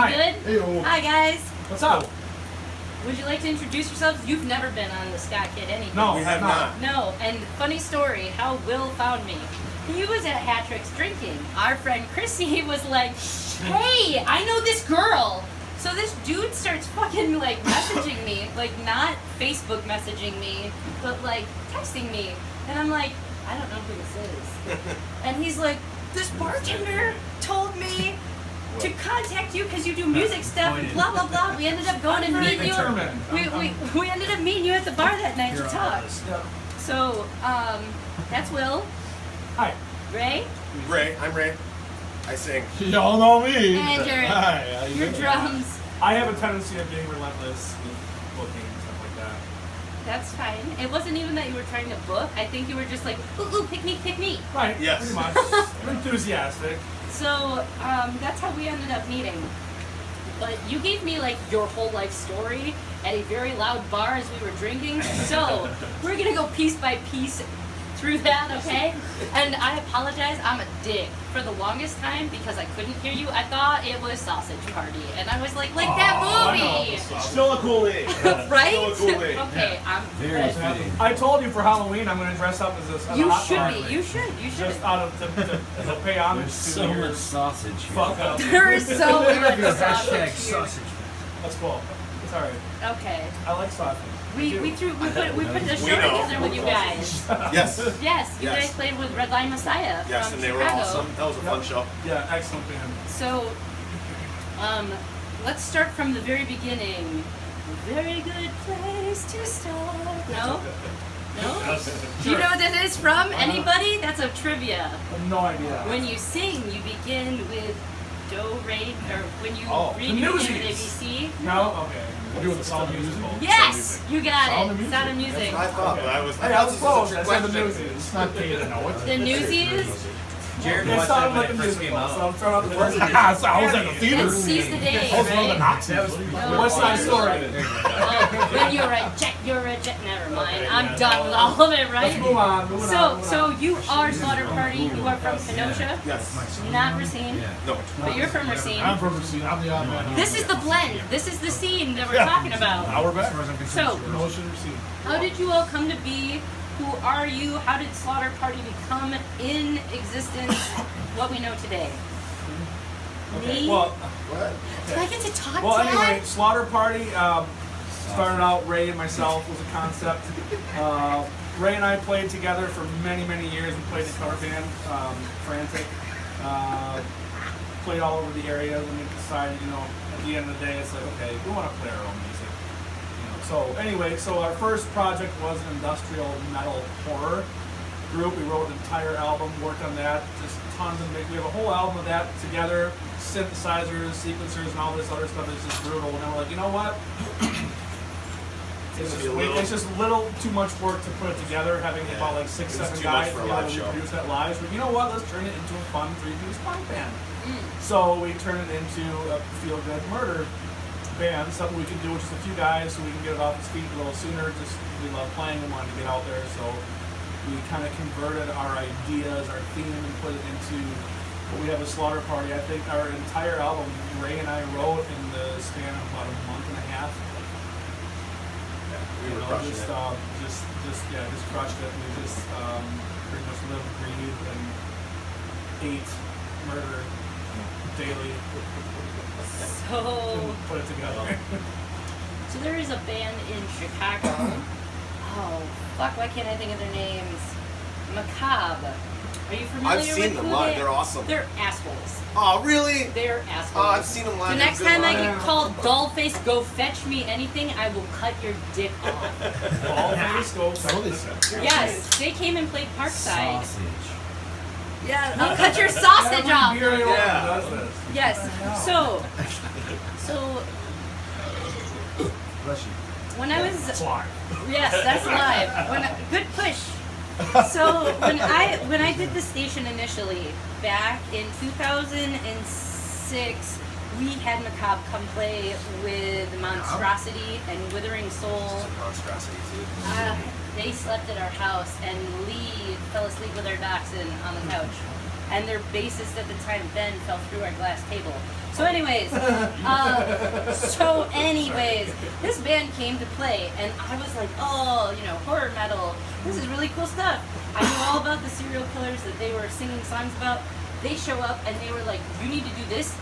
Hi. good? Hey-o. Hi, guys. What's up? Would you like to introduce yourselves? You've never been on the Ska Kid anything. No, We have not. No, and funny story, how Will found me. He was at Hattrick's drinking. Our friend Chrissy was like, hey, I know this girl. So this dude starts fucking like messaging me, like not Facebook messaging me, but like texting me. And I'm like, I don't know who this is. And he's like, this bartender told me to contact you because you do music stuff and blah blah blah. We ended up going and meeting you. We ended up meeting you at the bar that night to talk. So that's Will. Hi. Ray. Ray, I'm Ray. I sing. Y'all know me. And Hi, how you your doing? drums. I have a tendency of being relentless with booking and stuff like that. That's fine. It wasn't even that you were trying to book. I think you were just like, ooh, pick me, pick me. Right. Yes. Pretty much. I'm enthusiastic. So that's how we ended up meeting. But you gave me like your whole life story at a very loud bar as we were drinking. So we're gonna go piece by piece through that, okay? And I apologize, I'm a dick. For the longest time, because I couldn't hear you, I thought it was Sausage Party. And I was like that movie! Still a cool name. Right? Still a cool name. Okay, I'm Very good. fitting. I told you for Halloween I'm going to dress up as a You hot should bar. be, you should. Just out of to pay homage There's to so your much sausage here. fuck up. There is so much sausage here. sausage. That's cool. It's alright. Okay. I like sausage. We put the show know. together with you guys. Yes. Yes, you Yes. guys played with Red Line Messiah Yes, from and they were Chicago. awesome. That was a fun show. Yeah, excellent band. So, let's start from the very beginning. A very good place to start. No? No? Do you know what that is from? Anybody? That's a trivia. I have no idea. When you sing, you begin with do, re, or when you Oh, read the you begin with Newsies. ABC. No? Okay. We're doing the Sound of musical. Yes! You got Sound it. of Music. Sound of Music. That's what I thought, but I was Hey, I was this is a close. trick I said the question. Newsies. It's not paying to know it. The Newsies. Jared It watched sounded that like when a it first came musical, so out. I'm throwing out the word. So I was at the theater. And Seize the Day. I was one of the Right? Nazis. West Side Story. When you're a jet, you're a jet. Never mind. I'm done with all of it, Let's right? move on. Moving on. So you are Slaughter Party. You are from Kenosha, Yes. not Racine, No. but you're from Racine. I'm from Racine. I'm the odd man. This is the blend. This is the scene that we're talking about. Now we're back. So, No should receive. how did you all come to be? Who are you? How did Slaughter Party become in existence? What we know today. Okay. Me? Well, What? Do I get to talk, well, Dad? anyway, Slaughter Party started out. Ray and myself was a concept. Ray and I played together for many, many years. We played in cover band, Frantic. Played all over the area. And we decided, at the end of the day, it's like, okay, we want to play our own music. So anyway, so our first project was an industrial metal horror group. We wrote an entire album, worked on that, just tons of we have a whole album of that together, synthesizers, sequencers, and all this other stuff is just brutal. And then we're like, you know what? It's just a little too much work to put it together, having about like 6, It was 7 too much guys for a together live to show. produce that live. But you know what? Let's turn it into a fun 3-piece punk band. So we turned it into a feel-good murder band, something we can do with just a few guys so we can get it off its feet a little sooner. Just we love playing and wanted to get out there, so we kind of converted our ideas, our theme, and put it into what we have a Slaughter Party. I think our entire album, Ray and I wrote in the span of about a month and a half. We were crushing just crushed it. We just pretty much lived, breathed, and ate murder daily. So, Put it together. so there is a band in Chicago. Oh, fuck, why can't I think of their names? Macabre. Are you familiar I've with seen them who live. they- They're awesome. They're assholes. Oh, really? They're assholes. Oh, I've seen them live. The They're next good time I live. get called dollface, go fetch me anything, I will cut your dick off. All face goes. So they said. Yes, they came and played Parkside. Sausage. Yeah, I'll cut your sausage off. Yeah. Does this. Yes. So Bless you. when I was It's live. yes, that's live. Good push. So when I did the station initially back in 2006, we had Macabre come play with Monstrosity and Withering Soul. Monstrosity, too. They slept at our house, and Lee fell asleep with our dachshund on the couch. and their bassist at the time, Ben, fell through our glass table. So anyways, this band came to play, and I was like, oh, you know, horror metal, this is really cool stuff. I knew all about the serial killers that they were singing songs about. They show up, and they were like, you need to do this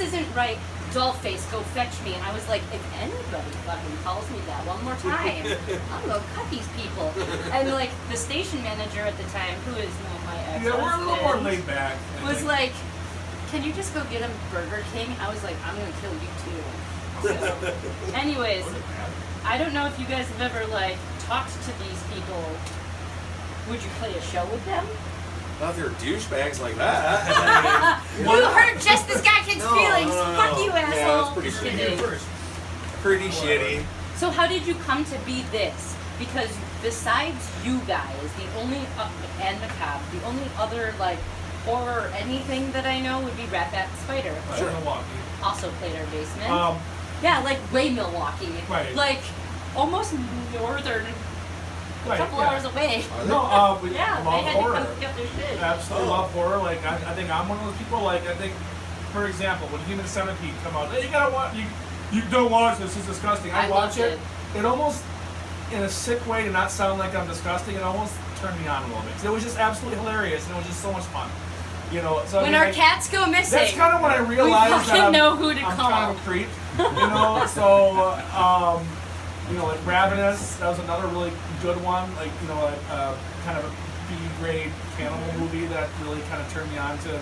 isn't right. Dollface, go fetch me. And I was like, if anybody fucking calls me that one more time, I'm gonna cut these people. And like the station manager at the time, who is now my ex-husband, Yeah, we're a little more laid back. was like, can you just go get him Burger King? I was like, I'm gonna kill you too. So, anyways, I don't know if you guys have ever like talked to these people. Would you play a show with them? Not if they're douchebags like that. You hurt Jess The Ska kid's feelings. No. Fuck you, asshole. Yeah, that's pretty Just shitty. kidding. Pretty shitty. So how did you come to be this? Because besides you guys, the only and Macabre, the only other like horror or anything that I know would be Rat Bat Spider. Sure. Milwaukee. Also played our basement. Yeah, like way Milwaukee. Right. Like almost northern. A Right, couple yeah. hours away. No, we Yeah, love they had horror. to come pick up their shit. Absolutely love horror. Like I think I'm one of those people. Like I think, for example, when Human Centipede come out, hey, you gotta watch. You don't watch this. It's disgusting. I watch loved it. It almost, in a sick way, to not sound like I'm disgusting. It almost turned me on a little bit. 'Cause it was just absolutely hilarious, and it was just so much fun. You know. So I When mean, our like, cats go missing, that's kind of when I realized fucking that know who to I'm call. kind of a creep. You know. So. You know, like Ravenous, that was another really good one. Like, you know, kind of a B-grade cannibal movie that really kind of turned me on to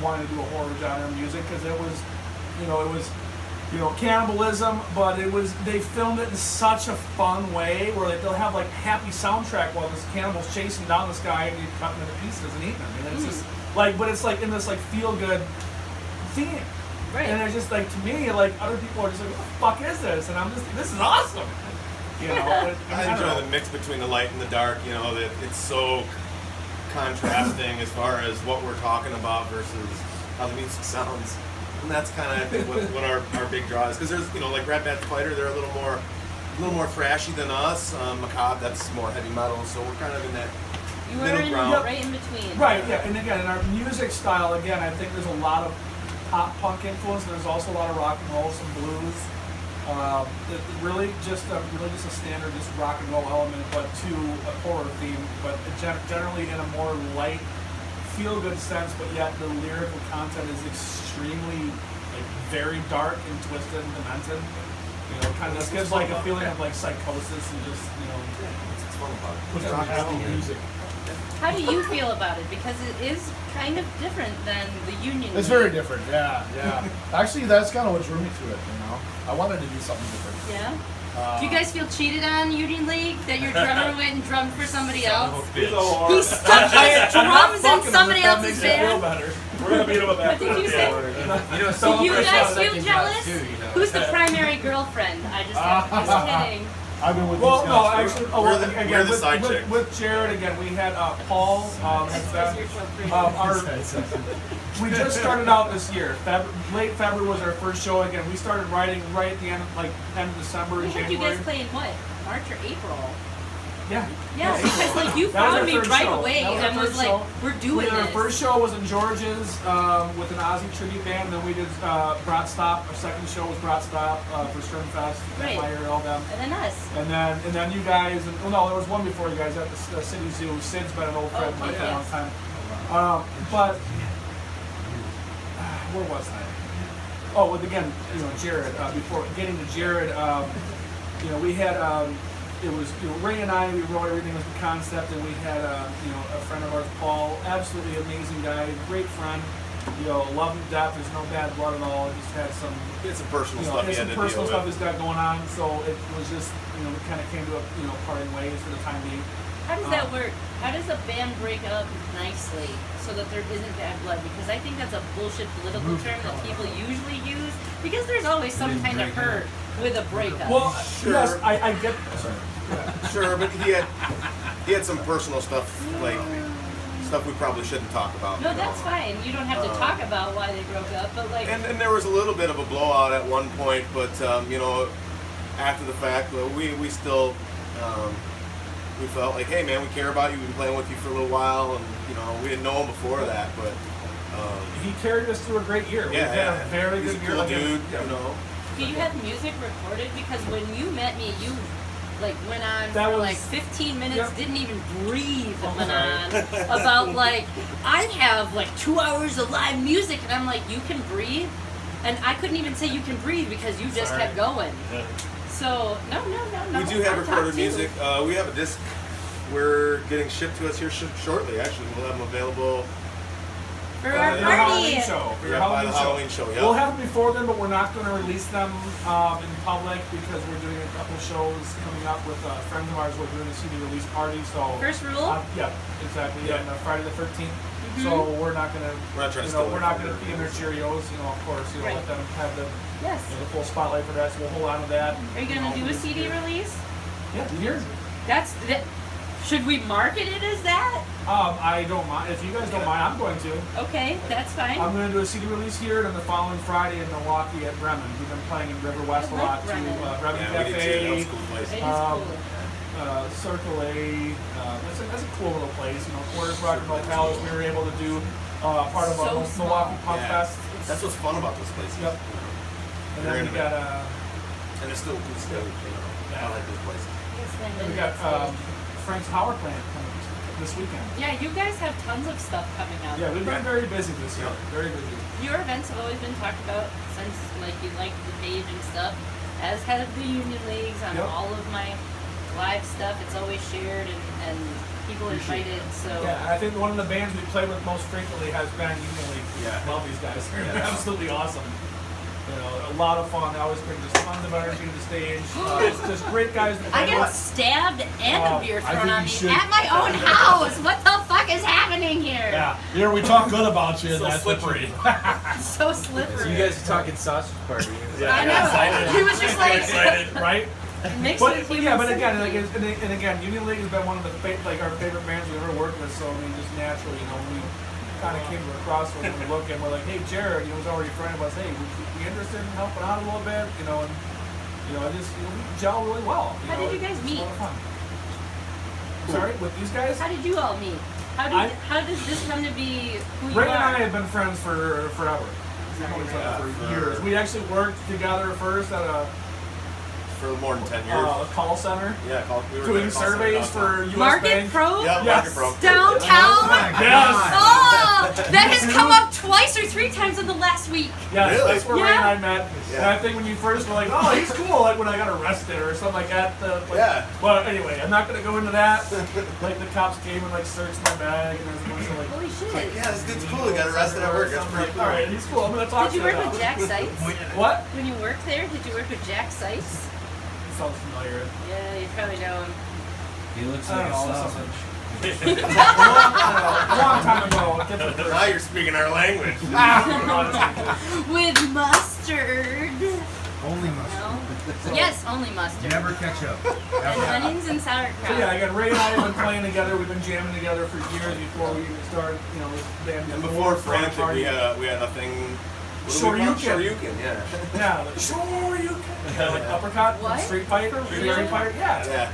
wanting to do a horror genre music because it was cannibalism, but they filmed it in such a fun way where like they'll have like happy soundtrack while this cannibal's chasing down this guy and you cut him into pieces and eating him. And it's just like, but it's like in this like feel-good theme. Right. And it's just like, to me, like, other people are just like, what the fuck is this? And I'm just, this is awesome. You know, I enjoy the mix between the light and the dark, you know, that it's so contrasting as far as what we're talking about versus how the music sounds. And that's kind of, I think, what our big draw is. Because there's, you know, like Rat Bat Spider, they're a little more thrashy than us. Macabre, that's more heavy metal, so we're kind of in that You middle were ground. right in between. Right, yeah. And again, in our music style, again, I think there's a lot of pop punk influence. There's also a lot of rock and roll, some blues. Really just a standard just rock and roll element, but to a horror theme, but generally in a more light, feel-good sense, but yet the lyrical content is extremely, like, very dark and twisted and demented. You know, kind of just gives like a feeling of like psychosis and just, you know, It's fun about it. Puts on happy music. How do you feel about it? Because it is kind of different than the Union It's League. very different, yeah. Actually, that's kind of what drew me to it, you know? I wanted to do something different. Yeah? Do you guys feel cheated on, Union League? That your drummer went and drummed for somebody else? He's He stuck his drums in somebody else's band? better. We're gonna beat him up What did you say? You know, Do you guys feel second jealous? jobs too, you know. Who's the primary girlfriend? Just kidding. I've been with Well, these no, guys for- actually, We're the again, side chick. with Jared, again, we had Paul. We just started out this year. Late February was our first show. Again, we started writing right at the end, end of December We and had you January. guys play in what? March or April? Yeah. Yeah, because like you That was our found me third right show. away That was our and was third like, show. we're doing Our this. first show was in George's with an Ozzy tribute band. Then we did Brat Stop. Our second show was Brat Stop for Sternfest. Right. Fire, all them. And then us. And then you guys, and no, there was one before you guys at the City Zoo. Sid's been an old friend of mine for a long yes. time. But where was I? Oh, with again, you know, Jared. Before getting to Jared, you know, we had it was, you know, Ray and I. We wrote everything with the concept, and we had you know, a friend of ours, Paul, absolutely amazing guy, great friend. You know, love him to death. There's no bad blood at all. Just had some. It's some personal You know, stuff there's he had some to personal deal stuff with. he's got going on, so it was just, you know, we kind of came to a, you know, parting ways for the time being. How does that work? How does a band break up nicely so that there isn't bad blood? Because I think that's a bullshit political term that people usually use, because there's always some kind of hurt with a breakup. Well, Sure. yes, I get. Sorry. Sure, but he had some personal stuff, like stuff we probably shouldn't talk about. No, you know. that's fine. You don't have to talk about why they broke up, but like, And there was a little bit of a blowout at one point, but you know, after the fact, we still we felt like, hey man, we care about you. We've been playing with you for a little while, and you know, we didn't know him before that, but he carried us through a great year. Yeah, We've had a very He's good a year. cool dude, you know. Do you have music recorded? Because when you met me, you like went on That for was- like 15 minutes, Yep. didn't even breathe, Oh, went sorry. on about like, I have like 2 hours of live music, and I'm like, you can breathe? And I couldn't even say you can breathe because you just Sorry. kept going. So, no. We do have I recorded talked to you. music. We have a disc we're getting shipped to us here shortly. Actually, we'll have them available For our your Halloween party. show. For your by the Halloween Halloween show. Yeah. We'll have them before then, but we're not going to release them in public because we're doing a couple shows coming up with friends of ours. We're doing a CD release party. So First rule? yeah, exactly. Yeah. Yeah, on Friday the 13th. Mhm. So we're not going to. We're not trying to You know, steal we're it not from going to her. be in their Cheerios. You know, of course. You know, Right. let them have the Yes. the full spotlight for that. So we'll hold on to that. Are you gonna do a CD release? Yeah, years. That. Should we market it as that? I don't mind. If you guys don't mind, I'm going to. Okay, that's fine. I'm going to do a CD release here, and then the following Friday in Milwaukee at Bremen. We've been playing in River West I a like lot too. Bremen. Bremen Yeah, we did too. That was Cafe, a cool place. It is um, cool. Circle A. That's a cool little place. You know, Quarters Rock and Roll Palace. We were able to do part of So our small. Milwaukee Punk Yeah. Fest. That's what's fun about this place. Yep. And then we got And it's still good stuff. You know, I like this place. we got Frank's Power Plant coming this weekend. Yeah, you guys have tons of stuff coming out. Yeah, we've been very busy this year. Yeah. Very busy. Your events have always been talked about since like you liked the page and stuff. As head of the union leagues on Yep. all of my live stuff, it's always shared and people Appreciate invited. So Yeah, I think one of the bands we play with most frequently has been Union League. Yeah. Love these guys. They're Yeah. absolutely awesome. You know, a lot of fun. They always bring just tons of energy to the stage. Just great guys to I play got with. stabbed and a beer I thrown think on you me should- at my own house. What the fuck is happening here? Yeah. Here we talk good about you. and So that's what slippery. It's so slippery. So you guys are talking sausage party. I know. He was just like Excited, right? mixing But human yeah, but again, sympathy. and again, Union League has been one of the our favorite bands we've ever worked with. So I mean, just naturally, you know, when we kind of came to a crossroads and we look and we're like, hey, Jared, you know, was already a friend of us. Hey, would you be interested in helping out a little bit? You know, and you know, just we gel really well. How did you guys it's meet? a lot of fun. Sorry, with these guys? How did you all meet? How does this come to be who you Ray are? and I have been friends for forever. We've known each other for years. We actually worked together first at a For more than 10 years. call center, Yeah, we were doing there call center surveys for downtown. U.S. Market Bank. Pro? Yeah, Yes. Market Pro. Downtown? Yes. Oh, that has come up twice or 3 times in the last week. Yes, Really? that's where Ray and I met. Yeah. And I think when you first were like, oh, he's cool, like when I got arrested or something like that. Yeah. Well, anyway, I'm not going to go into that. Like the cops came and like searched my bag and there was a bunch of like. Holy shit. Yeah, this dude's cool. He got arrested at work. That's I'm pretty like, cool. all right, he's cool. I'm going to talk Did you to him work with now. Jack Sites? What? When you worked there, did you work with Jack Sites? Sounds familiar. Yeah, you probably know him. He looks I like a don't know, sausage. A long time ago. Different person. Now you're speaking our language. With mustard. Only mustard. No? Yes, only mustard. Never ketchup. And onions and sauerkraut. So yeah, again, Ray and I have been playing together. We've been jamming together for years before we even started, you know, this band. And before Frantic, we had a thing. What do we call it? Shoryuken. Shoryuken, yeah. Yeah, like Shoryuken. Yeah, like uppercut, What? street fight, For street real? fight. Yeah. Yeah.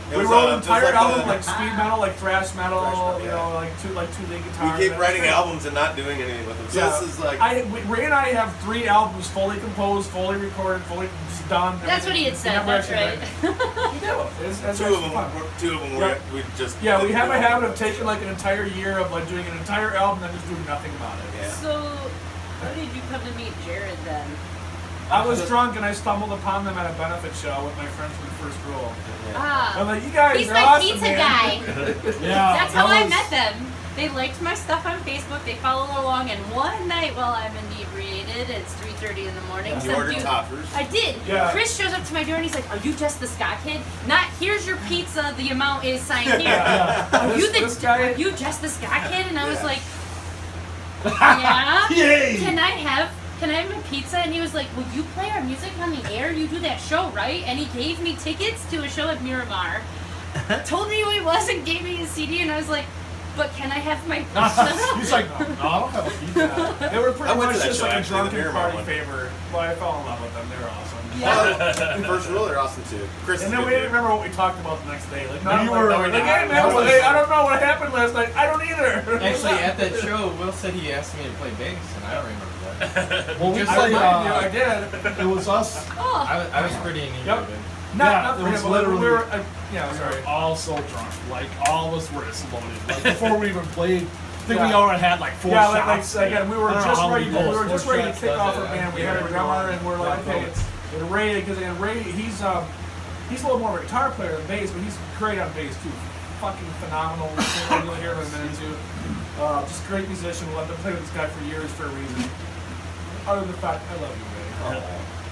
It We was, wrote it an was entire album the- like speed metal, like thrash metal, Thrash metal, you yeah. know, like two lead We guitars. keep writing albums and not doing anything with them. So Yeah. this is like. Ray and I have 3 albums fully composed, fully recorded, fully just done. That's what he had said, We never that's actually right. did. We do. It's Two actually of them. fun. We Yeah. just. Yeah, we have a habit of taking like an entire year of like doing an entire album and then just doing nothing about it. Yeah. So, how did you come to meet Jared then? I was drunk and I stumbled upon them at a benefit show with my friends from First Rule. Ah, I'm like, you guys he's are my awesome, pizza man. guy. Yeah. That's how I was- met them. They liked my stuff on Facebook. They followed along, and one night while I'm inebriated, it's 3:30 in the morning. You some ordered dude- toppers. I did. Yeah. Chris shows up to my door and he's like, "Are you Jess The Ska kid? Not here's your pizza. The amount is signed here. Yeah. Are you This guy- Are you Jess The Ska kid?" And I was like, "Yeah. Yay! Can I have my pizza?" And he was like, "Will you play our music on the air? You do that show, right?" And he gave me tickets to a show at Miramar. Told me who he was and gave me his CD, and I was like, but can I have my pizza? He's like, no, I don't have a pizza. They were pretty I went much to that just show, like a actually, the drunken Miramar party one. favor. Well, I fell in love with them. They were awesome. Yeah. First rule, they're awesome too. Chris And is then good we didn't dude. remember what we talked about the next day. Like, No, you like, were- like, no, hey no, man, no, hey, I don't know what happened last night. I don't either. Actually, at that show, Will said he asked me to play bass, and I don't remember that. Well, we Just I played, reminded you, I did. it was us. Oh, I was pretty inebriated. Not it for was him, but literally- we were. Yeah, We sorry. were all so drunk. Like, all of us were exploded. Like, before we even played, I think we Yeah. already had like 4 Yeah, shots. again, we were I don't know just how ready. many We were goals. just 4 ready to shots kick does off it, our yeah. band. We Yeah, had a we're drummer, going and we're like, black okay, belts. and Ray, because again, Ray, he's a little more of a guitar player than bass, but he's great on bass too. Fucking phenomenal. You'll hear him in a minute too. Just great musician. We'll have been playing with this guy for years for a reason. Other than the fact, I love you, Ray.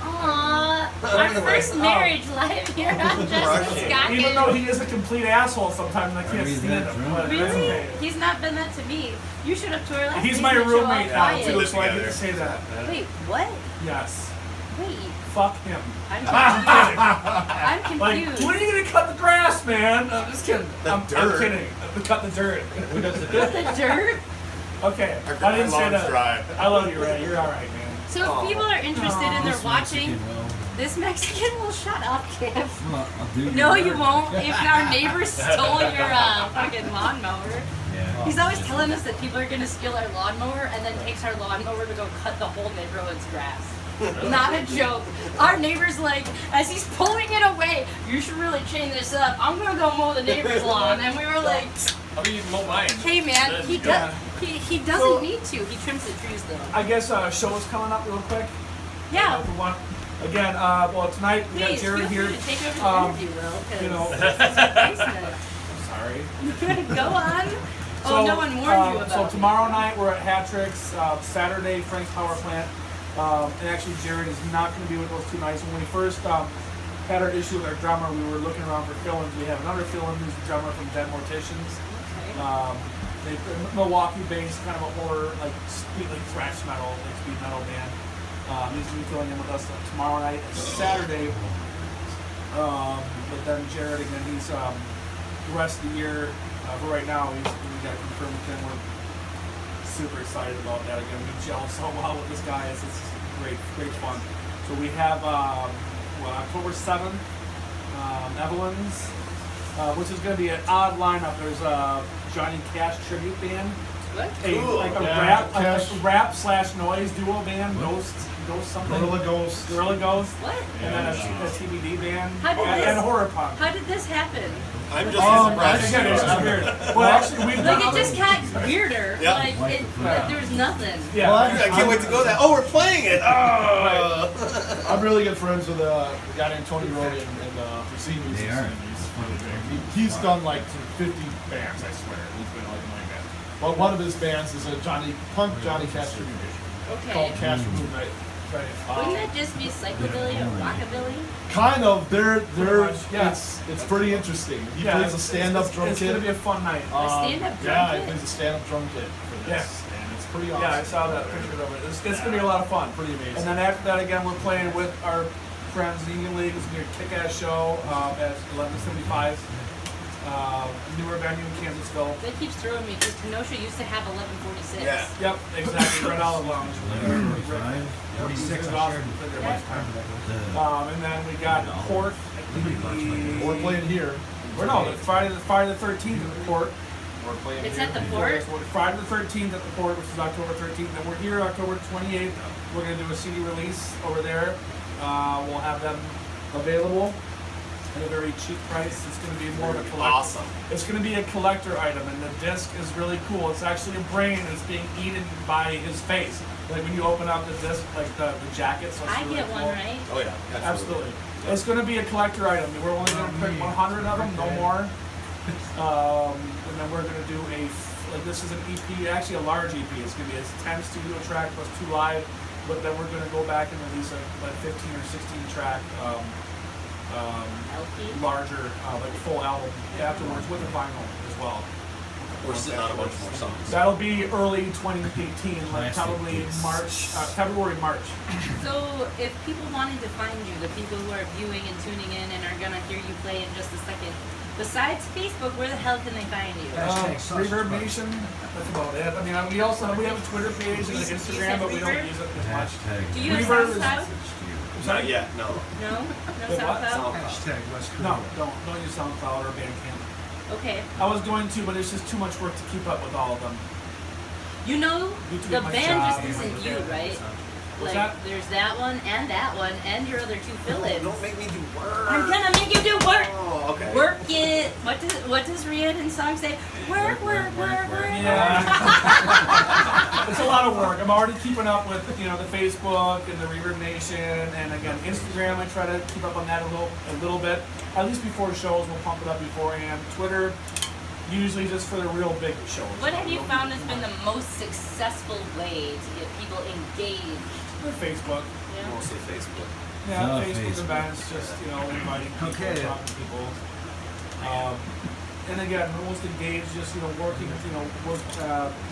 Aww. Our first marriage live here on Jess The Ska. Even though he is a complete asshole sometimes, and I can't Are you stand that him. drunk? But that's Really? okay. He's not been that to me. You should have to our last He's date my and show all roommate now quiet. too, live so I get together. to say that. Wait, what? Yes. Wait, Fuck him. I'm Like, confused. when are you gonna cut the grass, man? I'm just kidding. The I'm dirt. kidding. Cut the dirt. Who does the The dirt? Okay, Our I didn't say lawn's that. dry. I love you, Ray. You're all right, man. So if people are interested and they're This watching, Mexican will. this Mexican will shut up, Kev. Well, I'll do No, your you work. won't. If our neighbor stole your fucking lawnmower. Yeah. He's always telling us that people are gonna steal our lawnmower and then takes our lawnmower to go cut the whole neighborhood's grass. Not a joke. Our neighbor's like, as he's pulling it away, you should really chain this up. I'm gonna go mow the neighbor's lawn. And we were like, I mean, mow mine. hey man, he does. He doesn't So- need to. He trims the trees though. I guess show is coming up real quick. Yeah. If we want. Again, well, tonight we got Please feel Jared free here. to take over the interview, Will. 'Cause you know- this is your basement. Sorry. Go on. Oh, no one warned you about So it. tomorrow night we're at Hattrick's. Saturday, Frank's Power Plant. And actually, Jared is not going to be with those 2 nights. When we first had our issue with our drummer, we were looking around for fill-ins. We have another fill-in who's the drummer from Dead Morticians. Okay. They Milwaukee-based, kind of a horror, like thrash metal, like speed metal band. He's going to be filling in with us tomorrow night. Saturday. But then Jared again, he's the rest of the year. For right now, we got to confirm with him. We're super excited about that. Again, we gel so well with this guy. It's great fun. So we have October 7th, Evelyn's, which is going to be an odd lineup. There's a Johnny Cash tribute band, What? Cool. like a Yeah, rap / noise duo band, Ghost something, Gorilla Ghost. Gorilla Ghost, What? and then a TBD band, How did and, this- and horror punk. How did this happen? I'm just That's- surprised. Again, it's just weird. Well, actually, we've Like done it just got weirder. Yeah. Like there's nothing. yeah. Well, I can't wait to go there. Oh, we're playing it. Oh. I'm really good friends with a guy named Tony Rogan in the scene music. They are. He's done like 50 bands, I swear. He's been like my band. But one of his bands is a Johnny Cash tribute band called Okay. Cash Movement. Wouldn't that just be psychobilly or rockabilly? Kind of. They're much, yeah. it's pretty interesting. He Yeah, plays a stand-up drum It's kit. gonna be a fun night. stand-up drum Yeah, kit? he plays a stand-up drum kit for this, and it's pretty awesome. Yeah, I saw that picture of it. It's gonna be a lot of fun. Pretty amazing. And then after that, again, we're playing with our friends in the Union League. It's gonna be a kick-ass show at 1175. Newer venue in Kansasville. That keeps throwing me because Kenosha used to have 1146. Yeah. Yep, exactly. Red Olive Lounge. 46, It's I awesome. shared. Been there a bunch of times. And then we got Port. We're playing here. We're no, it's Friday the 13th at the Port. We're playing It's here. at the Port? Friday the 13th at the Port, which is October 13th. Then we're here October 28th. We're going to do a CD release over there. We'll have them available at a very cheap price. It's going to be more of a collector. Awesome. It's going to be a collector item, and the disc is really cool. It's actually a brain that's being eaten by his face. Like when you open up the disc, like the jacket. So it's I really get one, cool. right? Oh yeah, Absolutely. It's going to be a collector item. We're only going to pick 100 of them, no more. And then we're going to do this is an EP, actually a large EP. It's going to be a 10 studio track plus 2 live, but then we're going to go back and release a 15 or 16 track LP. larger, like full album afterwards with a vinyl as well. We're sitting on a bunch more songs. That'll be early 2018, like probably March, February, March. So if people wanted to find you, the people who are viewing and tuning in and are gonna hear you play in just a second, besides Facebook, where the hell can they find you? Reverb Nation. That's about it. I mean, we have a Twitter page and an Instagram, but we don't use it as much. Do you have Reverb is- SoundCloud? Not yet, no. No? No Wait, what? SoundCloud? No, don't use SoundCloud or Bandcamp. Okay. I was going to, but it's just too much work to keep up with all of them. You know, Due to the my band job just and my isn't you, work. right? What's Like, that? there's that one, and your other two fill-ins. Don't make me do work. I'm gonna make you do work! Oh, okay. Work it! What does Rhiannon's song say? Work. Yeah. It's a lot of work. I'm already keeping up with the Facebook and the Reverb Nation, and again Instagram. I try to keep up on that a little bit. At least before shows, we'll pump it up beforehand. Twitter, usually just for the real big shows. What have you found has been the most successful way to get people engaged? Facebook. Yeah. Mostly Facebook. Yeah, No, Facebook Facebook. events, just inviting people, Okay. talking to people. And again, we're most engaged, just working,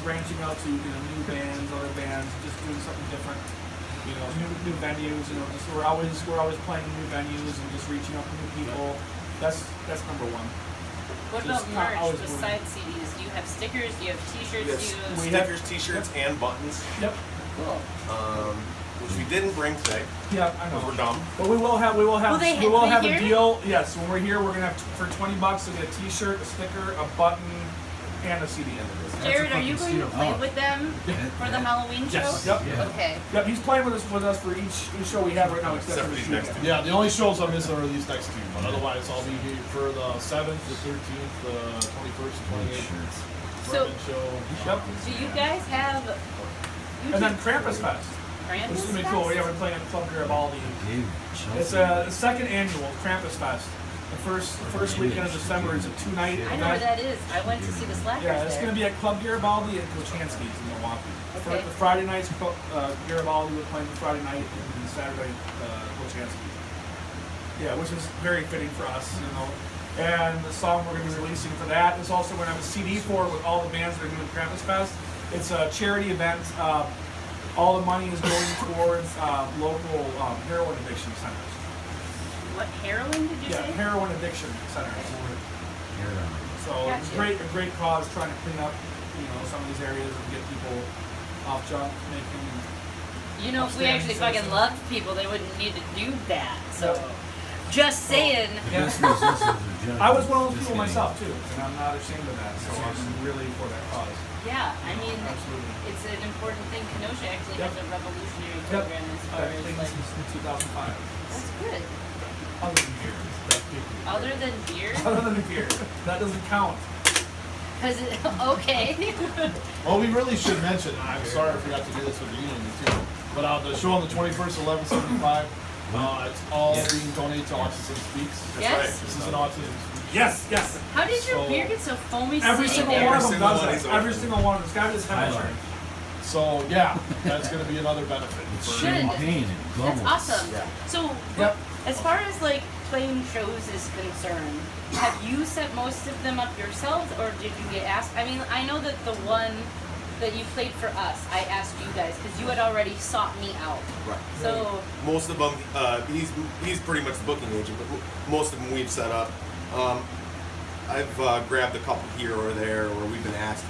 branching out to new bands, other bands, just doing something different. New venues. Just we're always playing new venues and just reaching out to new people. That's number one. What Just about not merch always besides CDs? Do you have stickers? Do you have t-shirts? We Do you have... We have stickers, t-shirts, and buttons, Yep. Cool. which we didn't bring today Yeah, I because know. we're dumb. But we will have Will they a here? deal. Yes, when we're here, we're gonna have for $20 to get a T-shirt, a sticker, a button, and a CD. Jared, are you going to play Oh. with them for the Halloween show? Yes. Yep. Yeah. Okay. Yep. He's playing with us for each show we have right now, except Except for for these the next next two. Yeah, the only shows I'm missing are these next two, but otherwise I'll be here for the 7th, the 13th, the 21st, and 28th. So- Bourbon show. Yep. Do you guys have... And then Krampus Fest, Krampus which is gonna be Fest? cool. Yeah, we're playing at Club Garibaldi. It's the second annual Krampus Fest. The first weekend of December is a 2-night I know where event. that is. I went to see the Slackers Yeah, it's there. going to be at Club Garibaldi at Kochanski's in Milwaukee. Okay. The Friday nights, Garibaldi would play the Friday night, and Saturday, Kochanski's. Yeah, which is very fitting for us, And the song we're going to be releasing for that is also going to have a CD for it with all the bands that are doing Krampus Fest. It's a charity event. All the money is going towards local heroin addiction centers. What, heroin did you Yeah, say? heroin addiction centers. So it's Gotcha. a great cause trying to clean up, some of these areas and get people off junk making. If we actually fucking loved people, they wouldn't need to do that. So, just saying. I was one of those people myself too, and I'm not ashamed of that. So I'm really for that cause. Yeah, I mean, Absolutely. it's an important thing. Kenosha actually Yep. has a revolutionary Yep. program as far That as thing like. since 2005. That's good. Other than beer. Other than beer, Other than beer. That doesn't count. because okay. Well, we really should mention, I'm sorry I forgot to do this with the union too, but the show on the 21st, 1175, it's all being donated to Autism Speaks. Yes. This is an Autism Speaks. Yes, yes. How did your So- beer get so foamy? Every sitting single there? one of them single does one that. is Every open. single one of them. It's got his temperature. So yeah, that's going to be another benefit. for- Should. Champagne and That's bubbles. awesome. Yeah. So, Yep. as far as like playing shows is concerned, have you set most of them up yourselves, or did you get asked? I mean, I know that the one that you played for us, I asked you guys because you had already sought me out. Right. So, Most of them, he's pretty much the booking agent, but most of them we've set up. I've grabbed a couple here or there, or we've been asked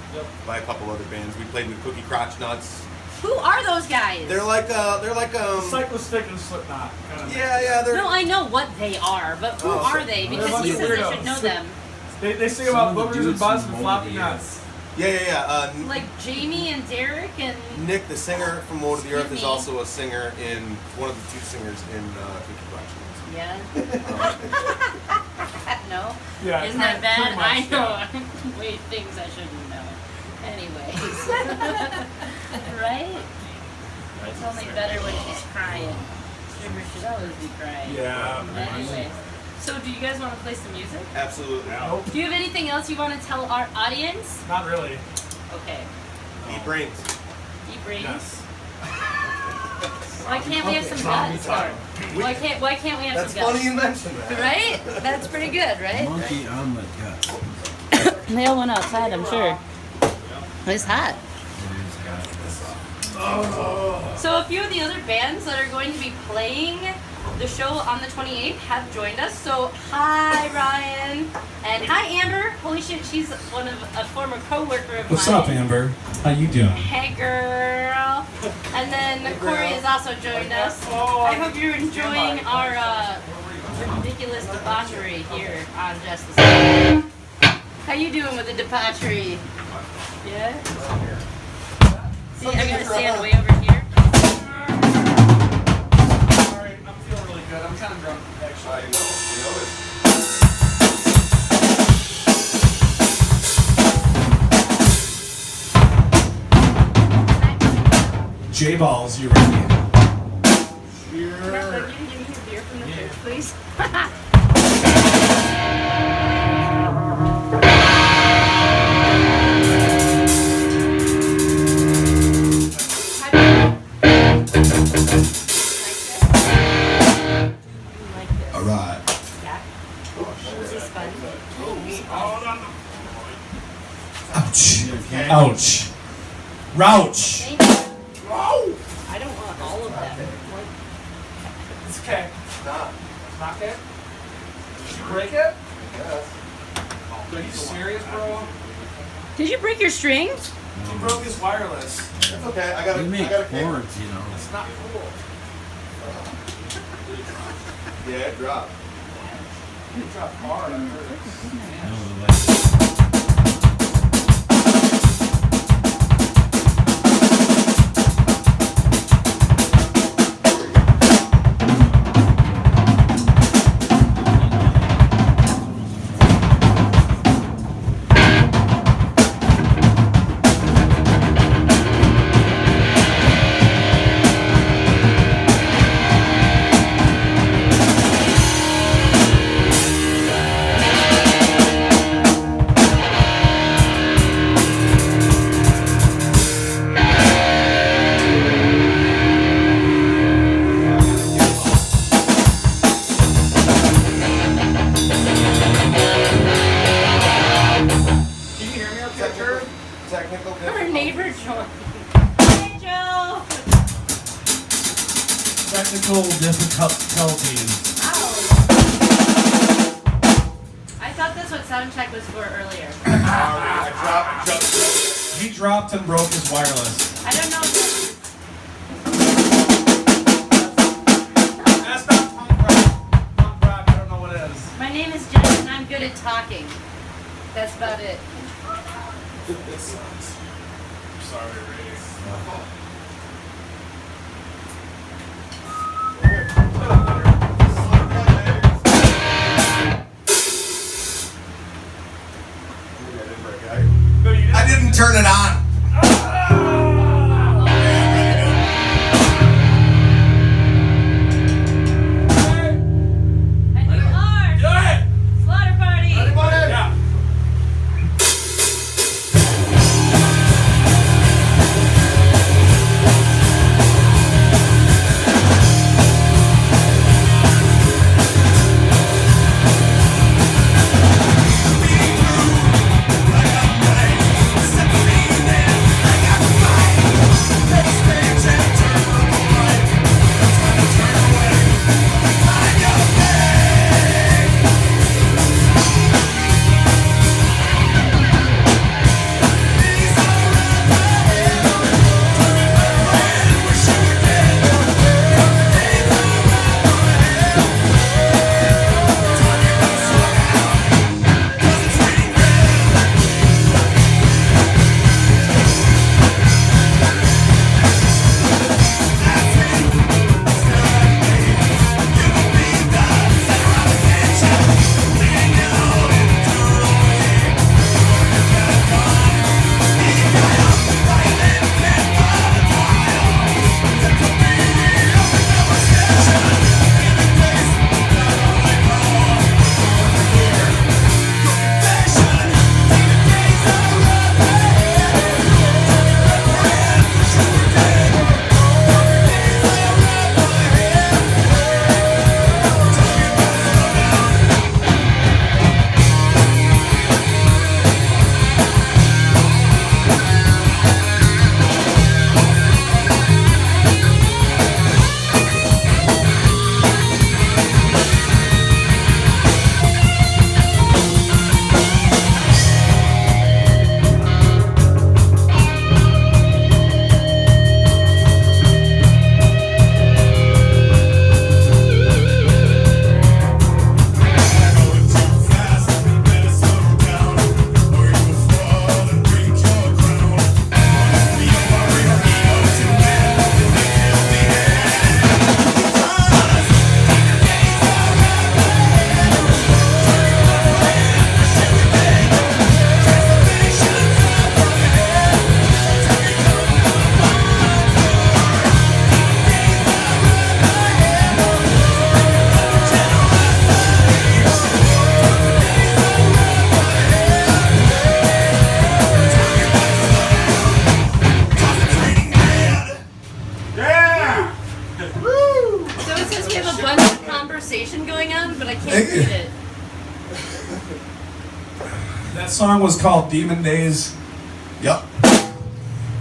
by a couple other bands. We played with Cookie Crotch Nuts. who are those guys? They're like Cyclistick and Slipknot. Kind of yeah, they're No, I know what they are, but who Oh, are they? They're a Because bunch he of says I weirdos. should know them. They sing about Some of the boogers and dudes butts from and floppy Mold nuts. yeah. Like Jamie and Derek and Nick, the singer from Mold of the Earth, Excuse is me. also a singer in one of the two singers in Cookie Crotch Nuts. yeah. No. Yeah, Isn't that pretty bad? much, I know. yeah. Wait, things I shouldn't know. Anyways. Right? It's only better when she's crying. Sugar should always be crying. Yeah. Anyways. So do you guys want to play some music? Absolutely. Nope. Do you have anything else you want to tell our audience? Not really. Okay. Eat brains. Eat brains. Yes. Why can't we have some guts? Why can't we have That's some guts? funny you mentioned that. Right? That's pretty good, right? Monkey omelet guts. Nail one outside, I'm sure. It's hot. It is So a few of the other bands that are going to be playing the show on the 28th have joined us. So hi Ryan and hi Amber. Holy shit, she's a former co-worker of What's mine. up, Amber? How you doing? Hey girl. And then Corey has also joined us. I hope you're enjoying our ridiculous debauchery here on Jess The Ska. How you doing with the debauchery? Yeah? See, I gotta stand way over here. Alright, I'm feeling really good. I'm kind of drunk, actually. J-Balls, you ready? Can you give me a beer from the fridge, please? Alright. Yeah. This is fun. Ouch. Ouch. Rouch. Thank you. I don't want all of them. It's okay. It's not. It's not okay? Did you break it? Are you serious, bro? Did you break your strings? He broke his wireless. It's okay. I got You make a cable. chords, you know. It's not cool. Yeah, it dropped. You dropped hard. I heard it. No, like, Can you hear me okay, Kurt? Technical Our difficulties. neighbor joined. Hey, Joe. Technical difficulties. Ow. I thought that's what sound check was for earlier. I dropped. He dropped and broke his wireless. I don't know if that's... That's not punk rock. Punk rock, I don't know what it is. My name is Jess and I'm good at talking. That's about it. It sucks. I'm sorry, Ray. No, you didn't. I didn't turn it on. And you are Do it! Slaughter Party. Yeah. Set me we have a bunch of conversation going on, but I can't read it. That song was called Demon Days. Yep.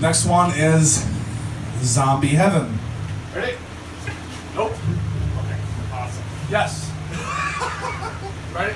Next one is Zombie Heaven. Ready? Nope. Okay. Awesome. Yes. Ready?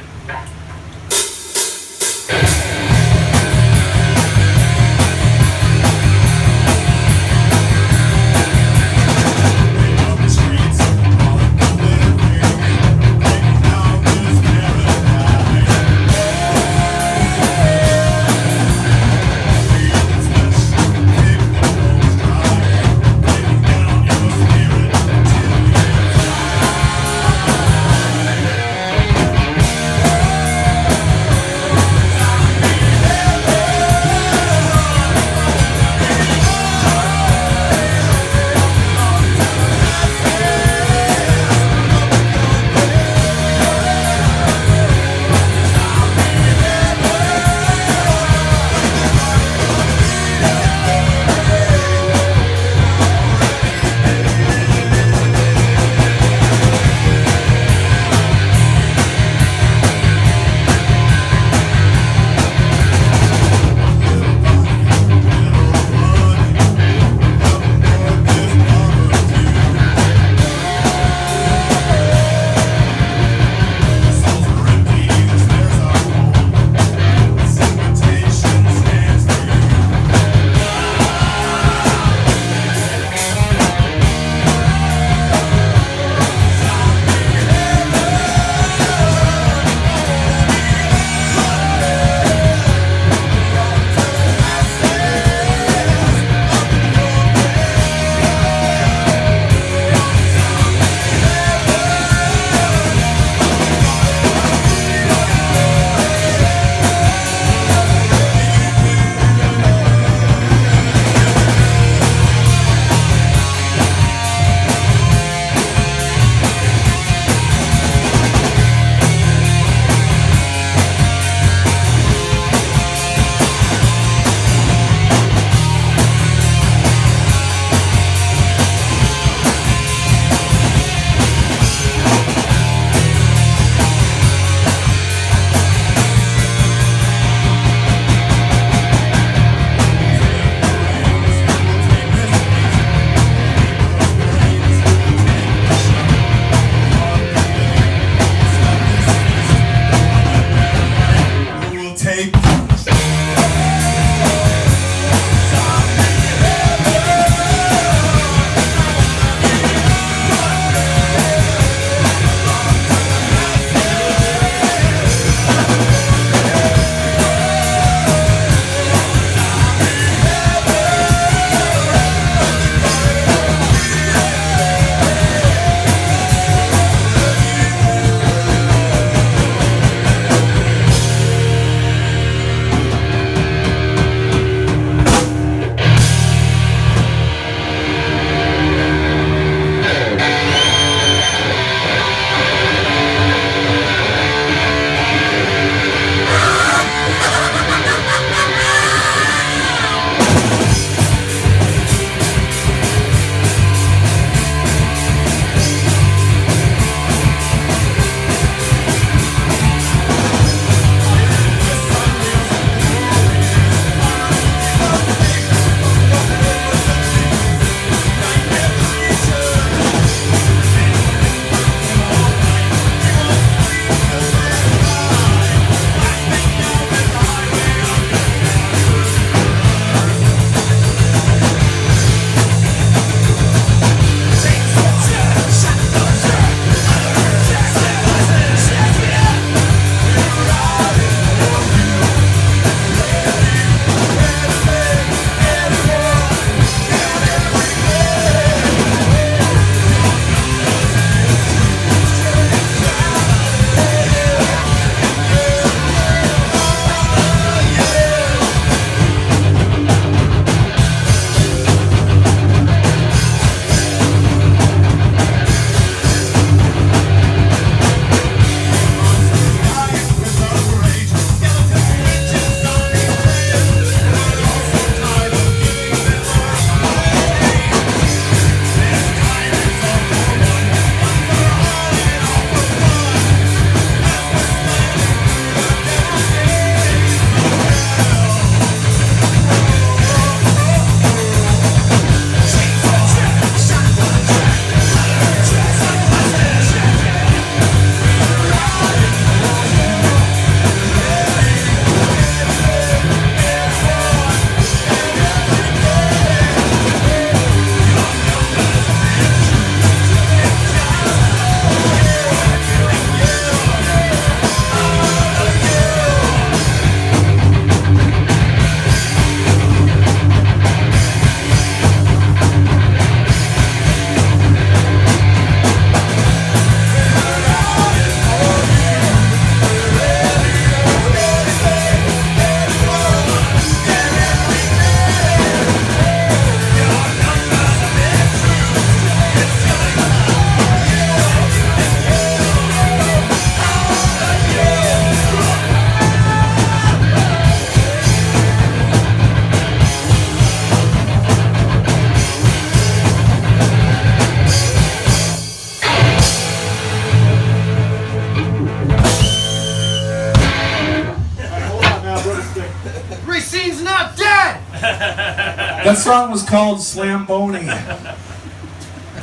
That song was called Slamboni.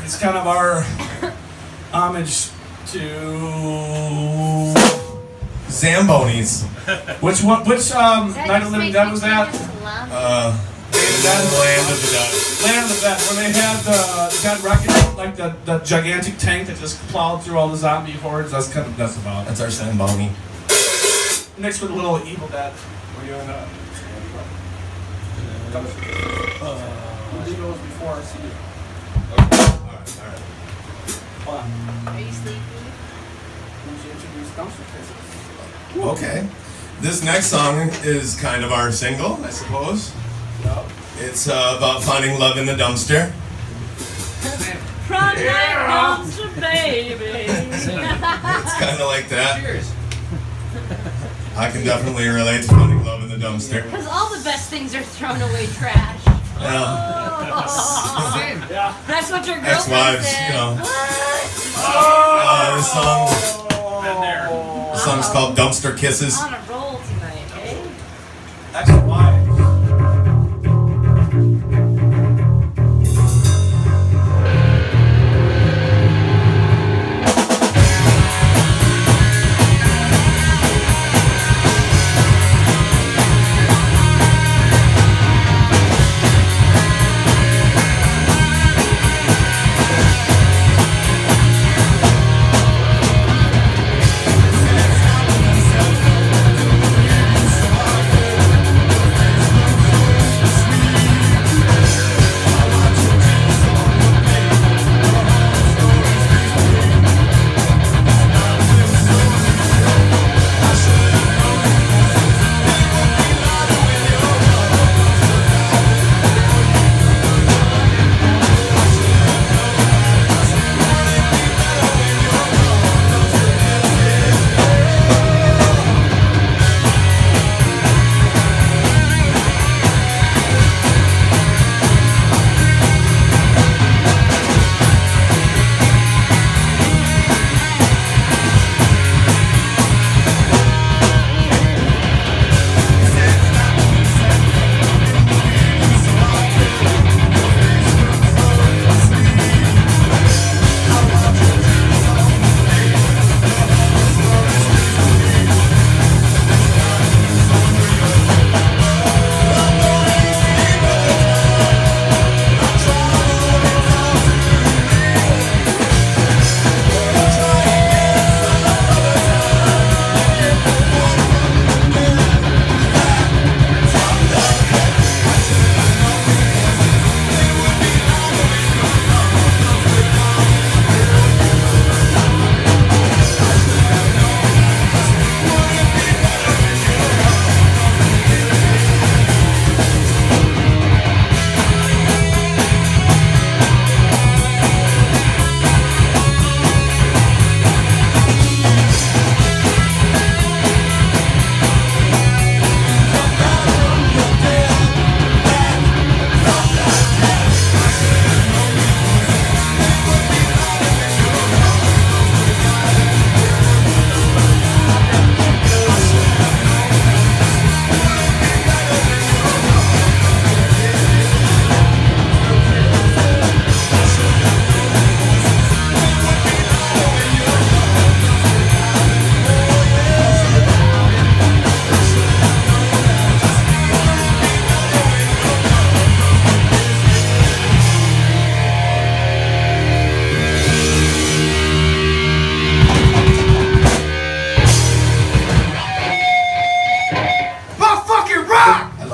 It's kind of our homage to Zambonis. which one? Which Night of the Living Dead was that? Land of the Dead. Land of the Dead, when they had the Dead Reckoning, like the gigantic tank that just plowed through all the zombie hordes. That's about. That's our Zamboni. Mixed with a little Evil Dead. We're doing Leave those before I see you. Alright. Hold on. Are you sleepy? Once you introduce dumpster cases. Okay. This next song is kind of our single, I suppose. Yep. It's about finding love in the dumpster. From that dumpster, baby. It's kind of like that. Cheers. I can definitely relate to finding love in the dumpster. Because all the best things are thrown away trash. Yeah. Same. Yeah. That's what your girlfriend Ex-wives, said. you know. What? This song's called Dumpster Kisses. On a roll tonight, eh? That's why.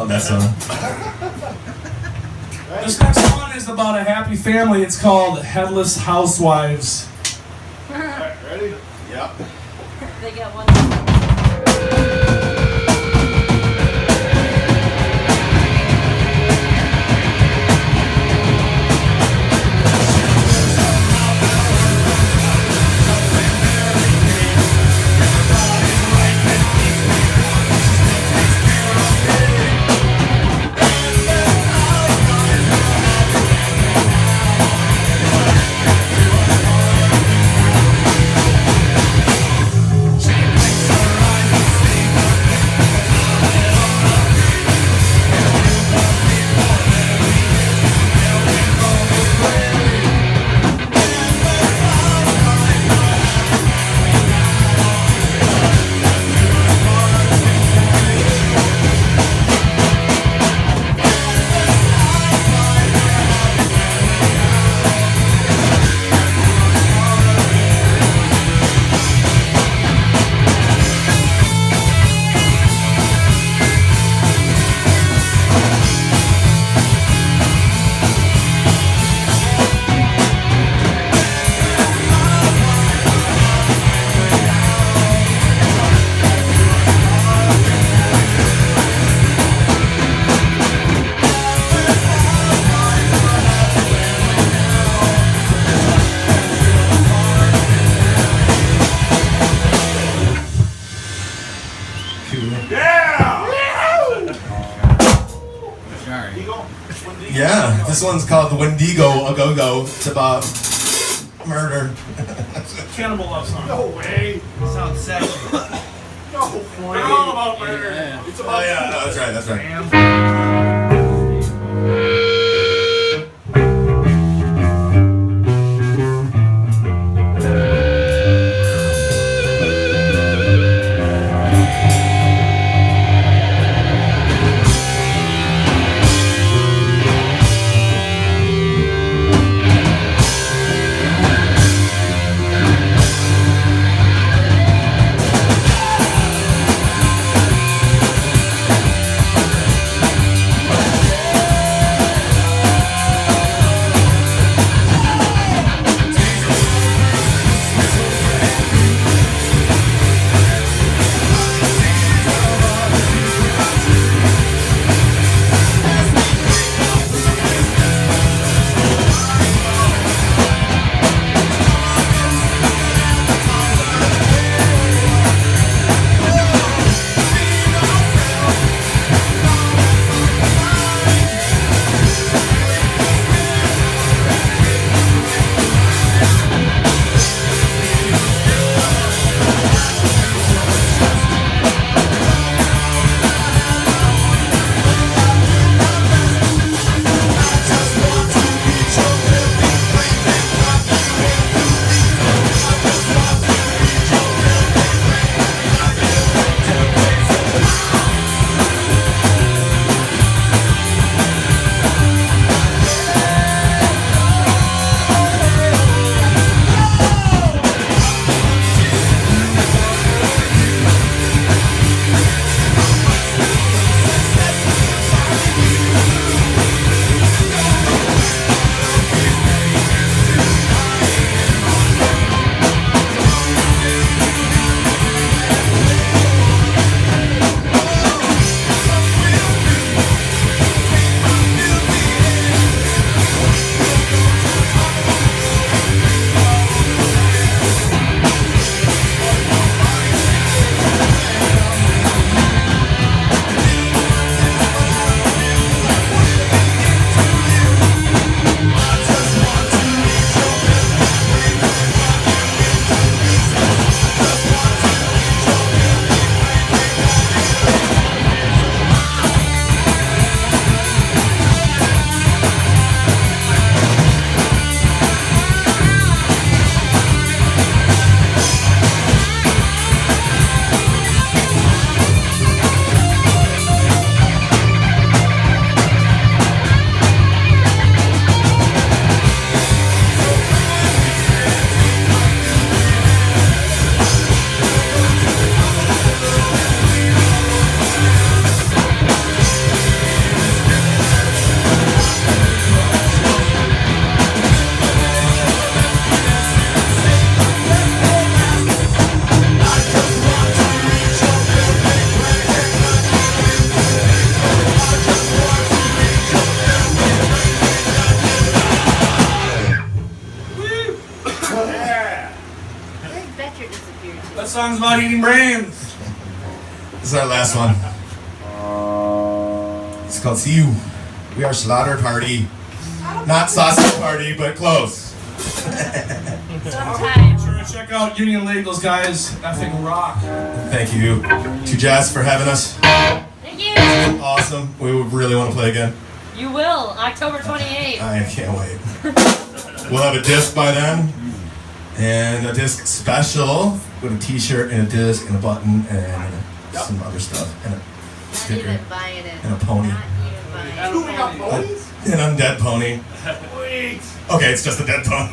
That song. This next one is about a happy family. It's called Headless Housewives. Alright, ready? Yep. They got one. She picks her This one's called the Wendigo A Go Go. It's about murder. Cannibal love song. No way. Sounds sexy. No They're way. all about murder. Yeah. It's Oh about yeah, no, that's right. That's right. Damn. That song's about eating brains. This is our last one. It's called See You. We are Slaughter Party. Not Sausage Party, but close. Sometimes. Sure to check out Union League. Those guys effing rock. Thank you to Jess for having us. Thank you. Awesome. We would really want to play again. You will, October 28th. I can't wait. We'll have a disc by then. And a disc special with a t-shirt and a disc and a button and some other stuff. And a Not sticker. even buying it. And a pony. Not even buying it. Ooh, we got ponies? An undead pony. Wait. Okay, it's just a dead pony.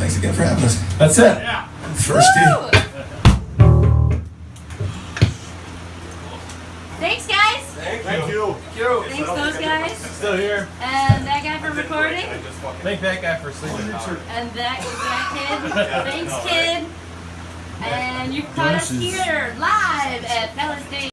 Thanks again for having us. That's it. Yeah. Thirsty. Woo! Thanks, guys. Thank you. Thanks, those guys. Still here. And that guy for recording. Thank that guy for sleeping. And that kid. Thanks, kid. And you've caught us here live at Palace Day.